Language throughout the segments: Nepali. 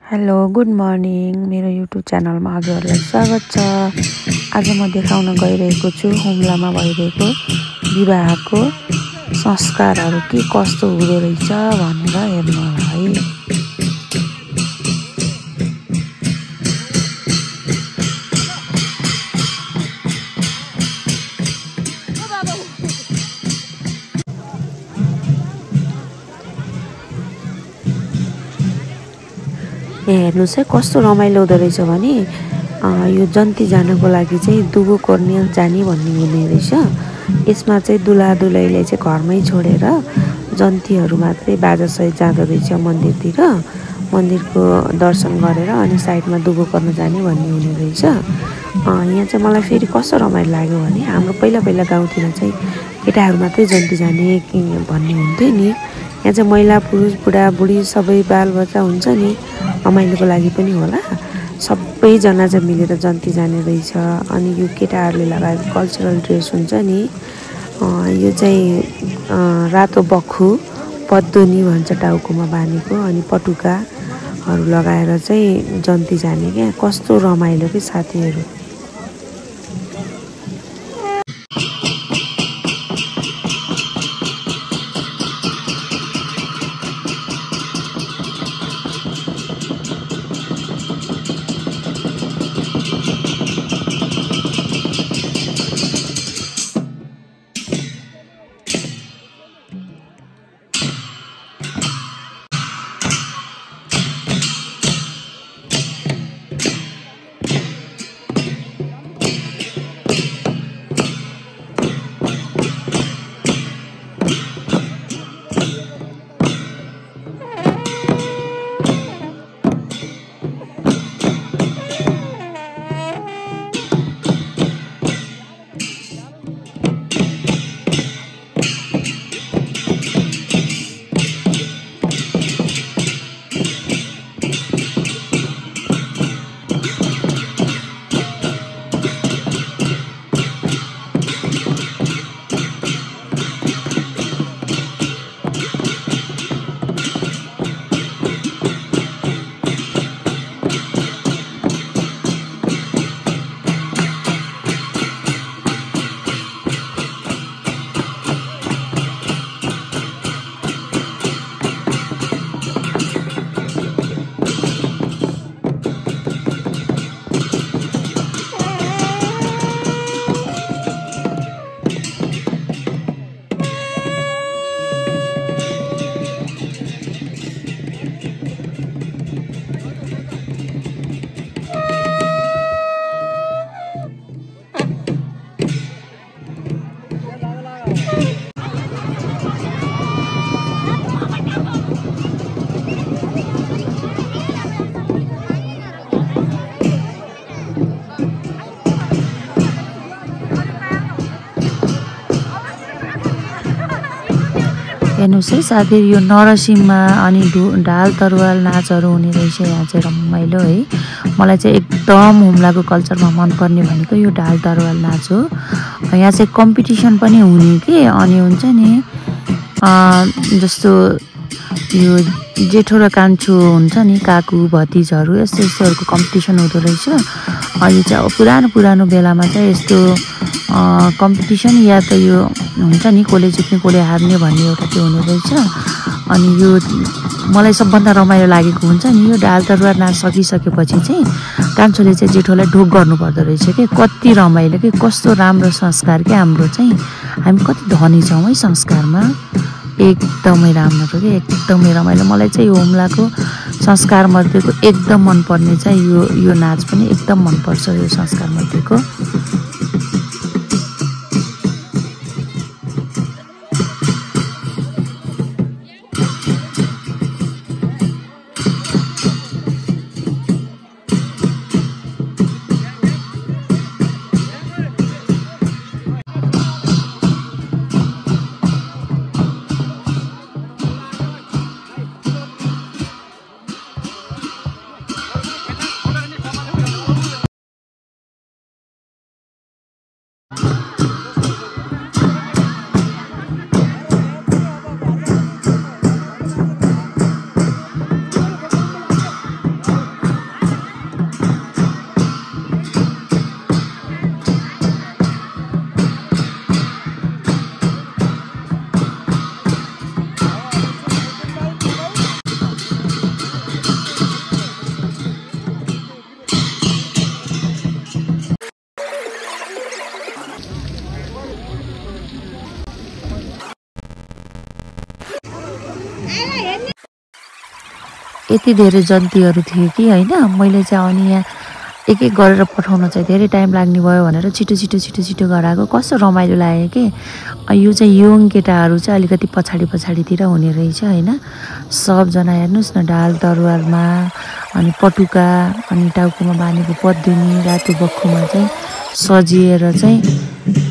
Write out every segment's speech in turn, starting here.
हेलो गुड मर्निङ मेरो युट्युब च्यानलमा हजुरहरूलाई स्वागत छ। आज म देखाउन गइरहेको छु हुम्लामा भइरहेको विवाहको संस्कारहरू के कस्तो हुँदो रहेछ भनेर हेर्नु होला है। हेर्नुस् है कस्तो रमाइलो हुँदो रहेछ भने यो जन्ती जानको लागि चाहिँ दुबो कोर्ने जाने भन्ने हुने रहेछ। यसमा चाहिँ दुल्हा दुलहीले चाहिँ घरमै छोडेर जन्तीहरू मात्रै बाजासहित जाँदो रहेछ मन्दिरतिर, मन्दिरको दर्शन गरेर अनि साइडमा दुबो कोर्न जाने भन्ने हुने रहेछ। यहाँ चाहिँ मलाई फेरि कस्तो रमाइलो लाग्यो भने हाम्रो पहिला गाउँतिर चाहिँ केटाहरू मात्रै जन्ती जाने भन्ने हुन्थ्यो नि। यहाँ चाहिँ महिला पुरुष बुढाबुढी सबै बालबच्चा हुन्छ नि, रमाइलोको लागि पनि होला, सबैजना चाहिँ मिलेर जन्ती जाने रहेछ। अनि यो केटाहरूले लगाएको कल्चरल ड्रेस हुन्छ नि, यो चाहिँ रातो बक्खु पद्दोनी भन्छ टाउकोमा बाँधेको, अनि पटुकाहरू लगाएर चाहिँ जन्ती जाने क्या। कस्तो रमाइलो के साथीहरू। हेर्नुहोस् है साथीहरू, यो नरसिंहमा अनि ढाल तरुवाल नाचहरू हुने रहेछ। यहाँ चाहिँ रमाइलो है। मलाई चाहिँ एकदम हुम्लाको कल्चरमा मनपर्ने भनेको यो ढाल तरुवाल नाच हो। यहाँ चाहिँ कम्पिटिसन पनि हुने कि, अनि हुन्छ नि जस्तो यो जेठो र कान्छो हुन्छ नि, काकु भतिजहरू यस्तो यस्तोहरूको कम्पिटिसन हुँदो रहेछ। अहिले चाहिँ अब पुरानो बेलामा चाहिँ यस्तो कम्पिटिसन या त यो हुन्छ नि कसले जित्ने कसले हार्ने भन्ने एउटा त्यो हुने रहेछ। अनि यो मलाई सबभन्दा रमाइलो लागेको हुन्छ नि, यो ढाल तरुवार नाच सकिसकेपछि चाहिँ कान्छोले चाहिँ जेठोलाई ढोक गर्नुपर्दो रहेछ कि। कति रमाइलो कि, कस्तो राम्रो संस्कार क्या हाम्रो चाहिँ। हामी कति धनी छौँ है संस्कारमा, एकदमै राम्रो कि, एकदमै रमाइलो। मलाई चाहिँ यो हुम्लाको संस्कार मध्येको एकदम मनपर्ने चाहिँ यो नाच पनि एकदम मनपर्छ यो संस्कार मध्येको। यति धेरै जन्तीहरू थिए कि होइन मैले चाहिँ अनि यहाँ एक एक गरेर पठाउन चाहिँ धेरै टाइम लाग्ने भयो भनेर छिटो छिटो छिटो छिटो गराएको कस्तो रमाइलो लाग्यो कि यो चाहिँ यङ केटाहरू चाहिँ अलिकति पछाडितिर हुने रहेछ होइन सबजना हेर्नुहोस् न ढाल तरवारमा अनि पटुका अनि टाउकोमा बाँधेको पद्दुनी रातो बक्खुमा चाहिँ सजिएर चाहिँ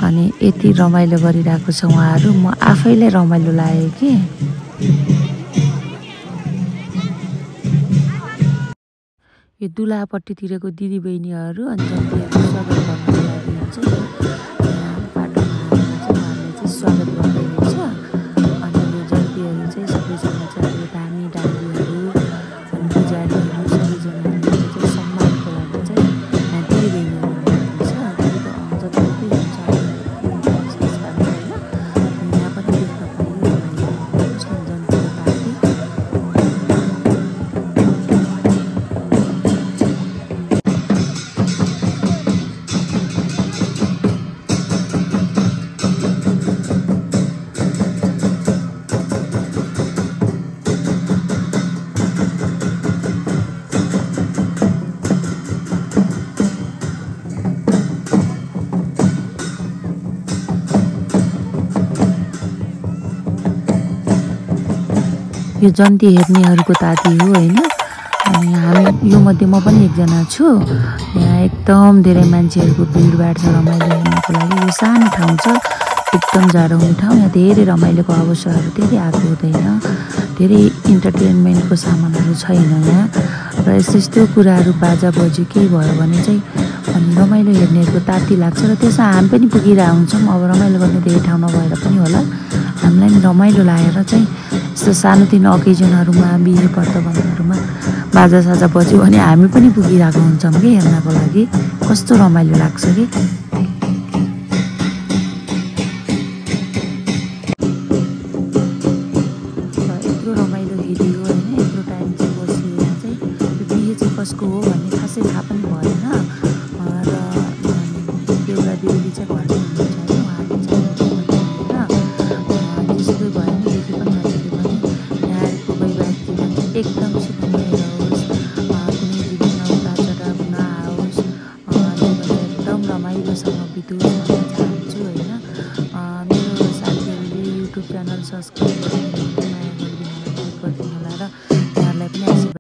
अनि यति रमाइलो गरिरहेको छ उहाँहरू म आफैले रमाइलो लाग्यो कि यो दुलापट्टितिरको दिदीबहिनीहरू अनि जन्तीहरू स्वागत गर्नको लागि चाहिँ बाटोमा आएर चाहिँ उहाँहरूले चाहिँ स्वागत गर्दैछ अनि यो जन्तीहरू चाहिँ सबैजना चाहिँ अब धामी डालीहरू अनि पुजारीहरू सबैजनाले चाहिँ सम्मानको लागि चाहिँ दिदीबहिनीहरू हुनुहुन्छ जति जति हुन्छ यहाँ पनि देख्न पाइयो जन्तीको पार्टी यो जन्ती हेर्नेहरूको ताती हो होइन अनि हामी यो मध्ये म पनि एकजना छु यहाँ एकदम धेरै मान्छेहरूको भिडभाड छ रमाइलो हेर्नको लागि यो सानो ठाउँ छ एकदम जाडो हुने ठाउँ यहाँ धेरै रमाइलोको अवसरहरू धेरै आएको हुँदैन धेरै इन्टरटेनमेन्टको सामानहरू छैन यहाँ र यस्तो कुराहरू बाजा बज्यो केही भयो भने चाहिँ अनि रमाइलो हेर्नेहरूको ताती लाग्छ र त्यसमा हामी पनि पुगिरहेको हुन्छौँ अब रमाइलो गर्ने धेरै ठाउँ नभएर पनि होला हामीलाई पनि रमाइलो लागेर चाहिँ यस्तो सानोतिनो ओकेजनहरूमा बिहे व्रतबन्धहरूमा बाजासाजा बज्यो भने हामी पनि पुगिरहेको हुन्छौँ कि हेर्नको लागि कस्तो रमाइलो लाग्छ कि यत्रो रमाइलो हेऱ्यो होइन यत्रो टाइम चाहिँ बसिएर चाहिँ यो बिहे चाहिँ कसको हो भन्ने खासै थाहा पनि भएन र बेहुला बेहुली चाहिँ घरमै हुनुहुन्छ होइन उहाँले चाहिँ त्यसै भयो नि देखे पनि नदेखे पनि यहाँको वैवाहिक जीवन चाहिँ एकदम सुखमय रहोस् कुनै जीवनमा उतार चढाव नआओस् एकदम रमाइलोसँग बितोस् भन्न चाहन्छु होइन मेरो साथीहरूले युट्युब च्यानल सब्सक्राइब गर्नु